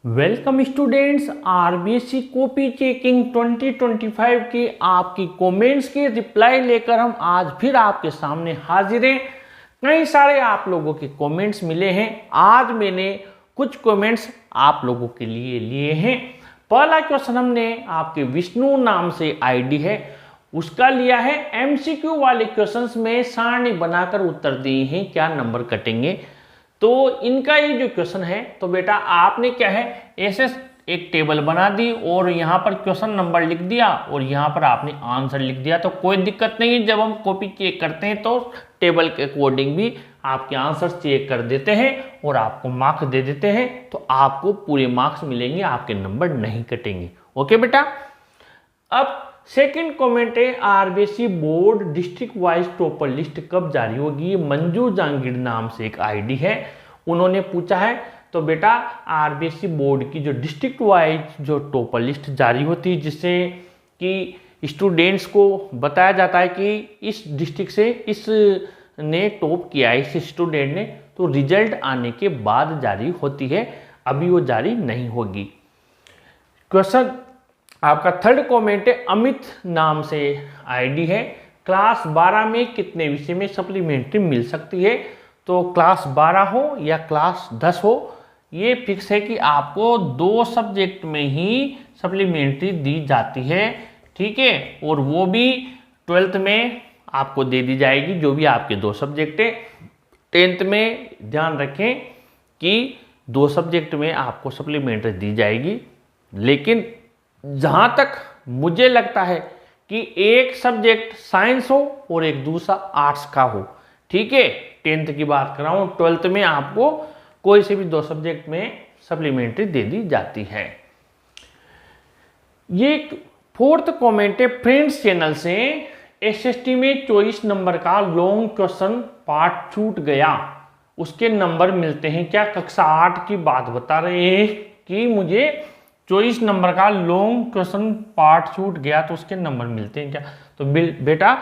Welcome students, RBSC copy checking 2025 के आपकी comments के रिप्लाई लेकर हम आज फिर आपके सामने हाजिर हैं। कई सारे आप लोगों के कमेंट्स मिले हैं। आज मैंने कुछ कमेंट्स आप लोगों के लिए लिए हैं। पहला क्वेश्चन हमने आपके विष्णु नाम से आईडी है उसका लिया है। एमसीक्यू वाले क्वेश्चंस में सारणी बनाकर उत्तर दिए हैं, क्या नंबर कटेंगे। तो इनका ये जो क्वेश्चन है, तो बेटा आपने क्या है, ऐसे एक टेबल बना दी और यहाँ पर क्वेश्चन नंबर लिख दिया और यहाँ पर आपने आंसर लिख दिया, तो कोई दिक्कत नहीं है। जब हम कॉपी चेक करते हैं तो टेबल के अकॉर्डिंग भी आपके आंसर चेक कर देते हैं और आपको मार्क्स दे देते हैं, तो आपको पूरे मार्क्स मिलेंगे, आपके नंबर नहीं कटेंगे। ओके बेटा। अब सेकंड कमेंट है, RBSC board district wise topper list कब जारी होगी। मंजू जहांगीर नाम से एक आईडी है, उन्होंने पूछा है। तो बेटा आरबीएससी बोर्ड की जो डिस्ट्रिक्ट वाइज जो टॉपर लिस्ट जारी होती है, जिससे कि स्टूडेंट्स को बताया जाता है कि इस डिस्ट्रिक्ट से इस ने टॉप किया है, इस स्टूडेंट ने, तो रिजल्ट आने के बाद जारी होती है, अभी वो जारी नहीं होगी। क्वेश्चन आपका थर्ड कमेंट है, अमित नाम से आईडी है। क्लास 12 में कितने विषय में सप्लीमेंट्री मिल सकती है। तो क्लास 12 हो या क्लास 10 हो, ये फिक्स है कि आपको 2 सब्जेक्ट में ही सप्लीमेंट्री दी जाती है, ठीक है। और वो भी 12th में आपको दे दी जाएगी, जो भी आपके 2 सब्जेक्ट है। 10th में ध्यान रखें कि 2 सब्जेक्ट में आपको सप्लीमेंट्री दी जाएगी, लेकिन जहाँ तक मुझे लगता है कि एक सब्जेक्ट साइंस हो और एक दूसरा आर्ट्स का हो, ठीक है। 10th की बात कर रहा हूँ, 12th में आपको कोई से भी 2 सब्जेक्ट में सप्लीमेंट्री दे दी जाती है। ये फोर्थ कमेंट है, फ्रेंड्स चैनल से, एसएसटी में 24 नंबर का लॉन्ग क्वेश्चन पार्ट छूट गया, उसके नंबर मिलते हैं क्या। कक्षा 8 की बात बता रहे हैं कि मुझे 24 नंबर का लॉन्ग क्वेश्चन पार्ट छूट गया, तो उसके नंबर मिलते हैं क्या। तो बेटा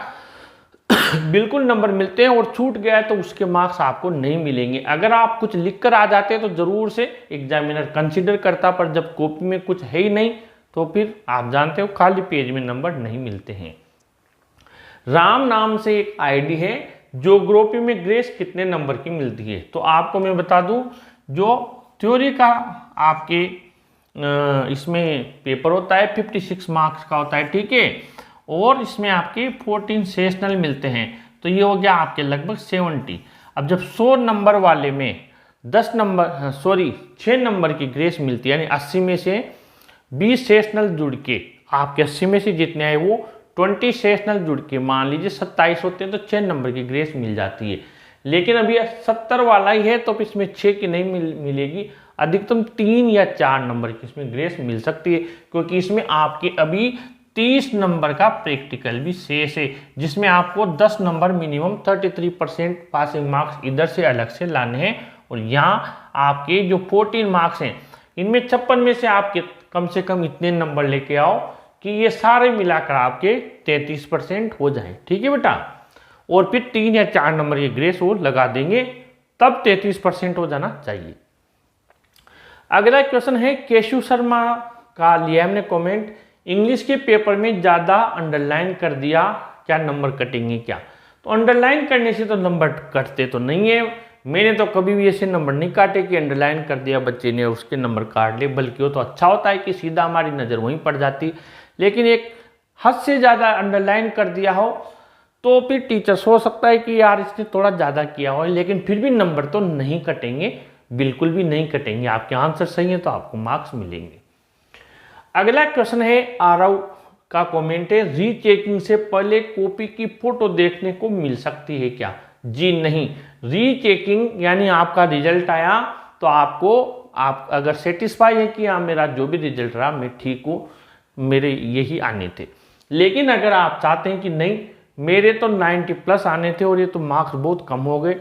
बिल्कुल नंबर मिलते हैं, और छूट गया है तो उसके मार्क्स आपको नहीं मिलेंगे। अगर आप कुछ लिख कर आ जाते हैं तो जरूर से एग्जामिनर कंसीडर करता, पर जब कॉपी में कुछ है ही नहीं तो फिर आप जानते हो खाली पेज में नंबर नहीं मिलते हैं। राम नाम से एक आईडी है, ज्योग्राफी में ग्रेस कितने नंबर की मिलती है। तो आपको मैं बता दूं, जो थ्योरी का आपके इसमें पेपर होता है 56 मार्क्स का होता है, ठीक है। और इसमें आपके 14 सेशनल मिलते हैं, तो ये हो गया आपके लगभग 70। अब जब 100 नंबर वाले में 6 नंबर की ग्रेस मिलती है, यानी 80 में से 20 सेशनल जुड़ के आपके 80 में से जितने आए वो 20 सेशनल जुड़ के मान लीजिए 27 होते हैं, तो 6 नंबर की ग्रेस मिल जाती है। लेकिन अभी 70 वाला ही है, तो इसमें 6 की नहीं मिलेगी, अधिकतम 3 या 4 नंबर की इसमें ग्रेस मिल सकती है, क्योंकि इसमें आपके अभी 30 नंबर का प्रैक्टिकल भी शेष है, जिसमें आपको 10 नंबर मिनिमम 33% पासिंग मार्क्स इधर से अलग से लाने हैं। और यहाँ आपके जो 14 मार्क्स हैं, इनमें 56 में से आपके कम से कम इतने नंबर लेके आओ कि ये सारे मिलाकर आपके 33% हो जाएं, ठीक है बेटा। और फिर 3 या 4 नंबर की ग्रेस वो लगा देंगे, तब 33% हो जाना चाहिए। अगला क्वेश्चन है, केशु शर्मा का लिया हमने कमेंट, इंग्लिश के पेपर में ज़्यादा अंडरलाइन कर दिया, क्या नंबर कटेंगे क्या। तो अंडरलाइन करने से तो नंबर कटते तो नहीं है, मैंने तो कभी भी ऐसे नंबर नहीं काटे कि अंडरलाइन कर दिया बच्चे ने उसके नंबर काट ले, बल्कि वो तो अच्छा होता है कि सीधा हमारी नज़र वहीं पड़ जाती। लेकिन एक हद से ज़्यादा अंडरलाइन कर दिया हो तो फिर टीचर सोच सकता है कि यार इसने थोड़ा ज़्यादा किया हो, लेकिन फिर भी नंबर तो नहीं कटेंगे, बिल्कुल भी नहीं कटेंगे। आपके आंसर सही है तो आपको मार्क्स मिलेंगे। अगला क्वेश्चन है, आरव का कमेंट है, रीचेकिंग से पहले कॉपी की फोटो देखने को मिल सकती है क्या। जी नहीं, रीचेकिंग यानी आपका रिजल्ट आया तो आप अगर सेटिस्फाई है कि हाँ मेरा जो भी रिजल्ट रहा मैं ठीक हूँ, मेरे यही आने थे, लेकिन अगर आप चाहते हैं कि नहीं मेरे तो 90+ आने थे और ये तो मार्क्स बहुत कम हो गए,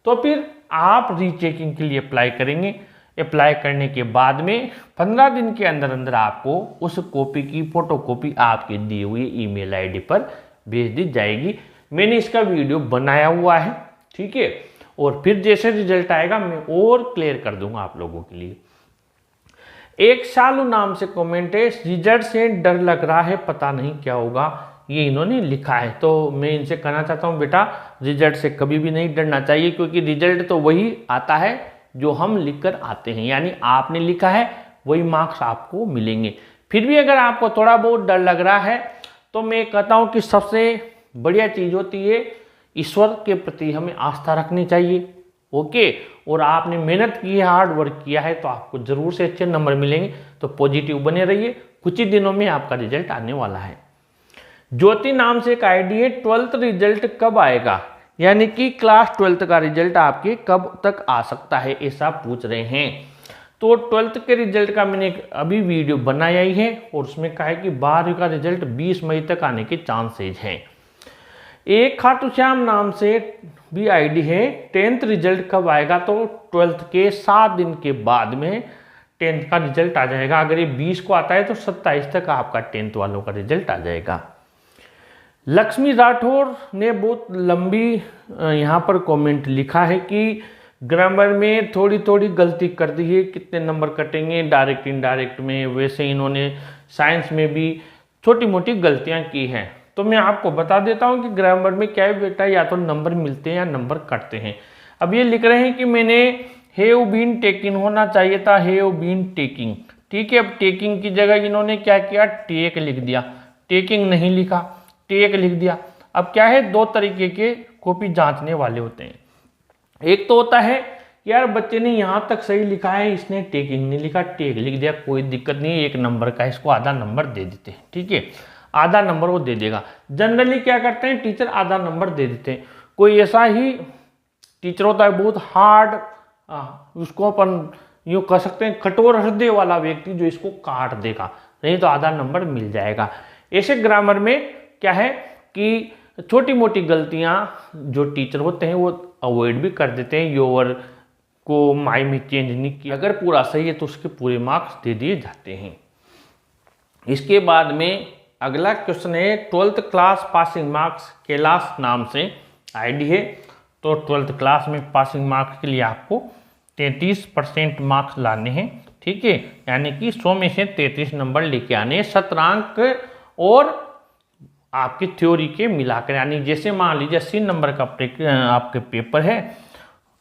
तो फिर आप रीचेकिंग के लिए अप्लाई करेंगे। अप्लाई करने के बाद में 15 दिन के अंदर अंदर आपको उस कॉपी की फोटोकॉपी आपके दिए हुए ईमेल आईडी पर भेज दी जाएगी। मैंने इसका वीडियो बनाया हुआ है, ठीक है। और फिर जैसे रिजल्ट आएगा मैं और क्लियर कर दूंगा आप लोगों के लिए। एक सालू नाम से कमेंट है, रिजल्ट से डर लग रहा है, पता नहीं क्या होगा, ये इन्होंने लिखा है। तो मैं इनसे कहना चाहता हूँ बेटा, रिजल्ट से कभी भी नहीं डरना चाहिए, क्योंकि रिजल्ट तो वही आता है जो हम लिखकर आते हैं, यानी आपने लिखा है वही मार्क्स आपको मिलेंगे। फिर भी अगर आपको थोड़ा बहुत डर लग रहा है तो मैं कहता हूँ कि सबसे बढ़िया चीज़ होती है ईश्वर के प्रति हमें आस्था रखनी चाहिए। ओके, और आपने मेहनत की है, हार्ड वर्क किया है, तो आपको जरूर से अच्छे नंबर मिलेंगे। तो पॉजिटिव बने रहिए, कुछ ही दिनों में आपका रिजल्ट आने वाला है। ज्योति नाम से एक आईडी है, 12th रिजल्ट कब आएगा, यानी कि क्लास 12th का रिजल्ट आपके कब तक आ सकता है, ऐसा पूछ रहे हैं। तो 12th के रिजल्ट का मैंने अभी वीडियो बनाया ही है, और उसमें कहा है कि 12वीं का रिजल्ट 20 मई तक आने के चांसेज हैं। एक खाटू श्याम नाम से भी आईडी है, 10th रिजल्ट कब आएगा, तो 12th के 7 दिन के बाद में 10th का रिजल्ट आ जाएगा। अगर ये 20 को आता है तो 27 तक आपका 10th वालों का रिजल्ट आ जाएगा। लक्ष्मी राठौर ने बहुत लंबी यहाँ पर कमेंट लिखा है कि ग्रामर में थोड़ी थोड़ी गलती कर दी है, कितने नंबर कटेंगे डायरेक्ट इनडायरेक्ट में। वैसे इन्होंने साइंस में भी छोटी मोटी गलतियाँ की हैं। तो मैं आपको बता देता हूँ कि ग्रामर में क्या है बेटा, या तो नंबर मिलते हैं या नंबर कटते हैं। अब ये लिख रहे हैं कि मैंने हैव बीन टेकिंग होना चाहिए था, हैव बीन टेकिंग। ठीक है, अब टेकिंग की जगह इन्होंने क्या किया, टेक लिख दिया, टेकिंग नहीं लिखा, टेक लिख दिया। अब क्या है, दो तरीके के कॉपी जांचने वाले होते हैं। एक तो होता है यार बच्चे ने यहाँ तक सही लिखा है, इसने टेकिंग नहीं लिखा, टेक लिख दिया, कोई दिक्कत नहीं, 1 नंबर का इसको आधा नंबर दे देते हैं। ठीक है, आधा नंबर वो दे देगा। जनरली क्या करते हैं टीचर, आधा नंबर दे देते हैं। कोई ऐसा ही टीचर होता है बहुत हार्ड, उसको अपन यूँ कह सकते हैं कठोर हृदय वाला व्यक्ति, जो इसको काट देगा, नहीं तो आधा नंबर मिल जाएगा। ऐसे ग्रामर में क्या है कि छोटी मोटी गलतियां जो टीचर होते हैं वो अवॉइड भी कर देते हैं। योर को माई में चेंज नहीं किया, अगर पूरा सही है तो उसके पूरे मार्क्स दे दिए जाते हैं। इसके बाद में अगला क्वेश्चन है, 12th class passing marks Kailash नाम से आईडी है। तो 12th क्लास में पासिंग मार्क्स के लिए आपको 33% मार्क्स लाने हैं। ठीक है, यानी कि 100 में से 33 नंबर लेके आने हैं, शतरांक और आपकी थ्योरी के मिलाकर। यानी जैसे मान लीजिए 80 नंबर का आपके पेपर है,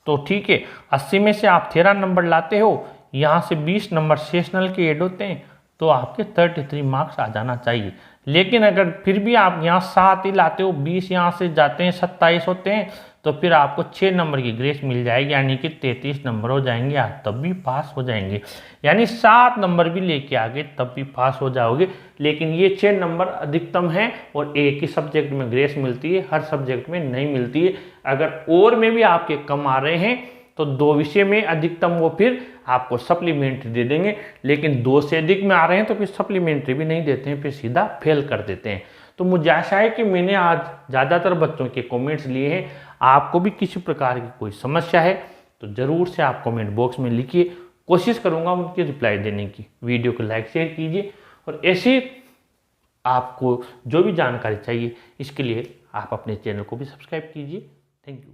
तो ठीक है 80 में से आप 13 नंबर लाते हो, यहाँ से 20 नंबर सेशनल के ऐड होते हैं, तो आपके 33 मार्क्स आ जाना चाहिए। लेकिन अगर फिर भी आप यहाँ 7 ही लाते हो, 20 यहाँ से जाते हैं, 27 होते हैं, तो फिर आपको 6 नंबर की ग्रेस मिल जाएगी, यानी कि 33 नंबर हो जाएंगे, आप तब भी पास हो जाएंगे। यानी 7 नंबर भी लेके आगे तब भी पास हो जाओगे। लेकिन ये 6 नंबर अधिकतम है, और एक ही सब्जेक्ट में ग्रेस मिलती है, हर सब्जेक्ट में नहीं मिलती है। अगर और में भी आपके कम आ रहे हैं तो 2 विषय में अधिकतम वो फिर आपको सप्लीमेंट्री दे देंगे, लेकिन 2 से अधिक में आ रहे हैं तो फिर सप्लीमेंट्री भी नहीं देते हैं, फिर सीधा फेल कर देते हैं। तो मुझे आशा है कि मैंने आज ज़्यादातर बच्चों के कमेंट्स लिए हैं। आपको भी किसी प्रकार की कोई समस्या है तो ज़रूर से आप कमेंट बॉक्स में लिखिए, कोशिश करूँगा उनकी रिप्लाई देने की। वीडियो को लाइक शेयर कीजिए, और ऐसे आपको जो भी जानकारी चाहिए इसके लिए आप अपने चैनल को भी सब्सक्राइब कीजिए। Thank you.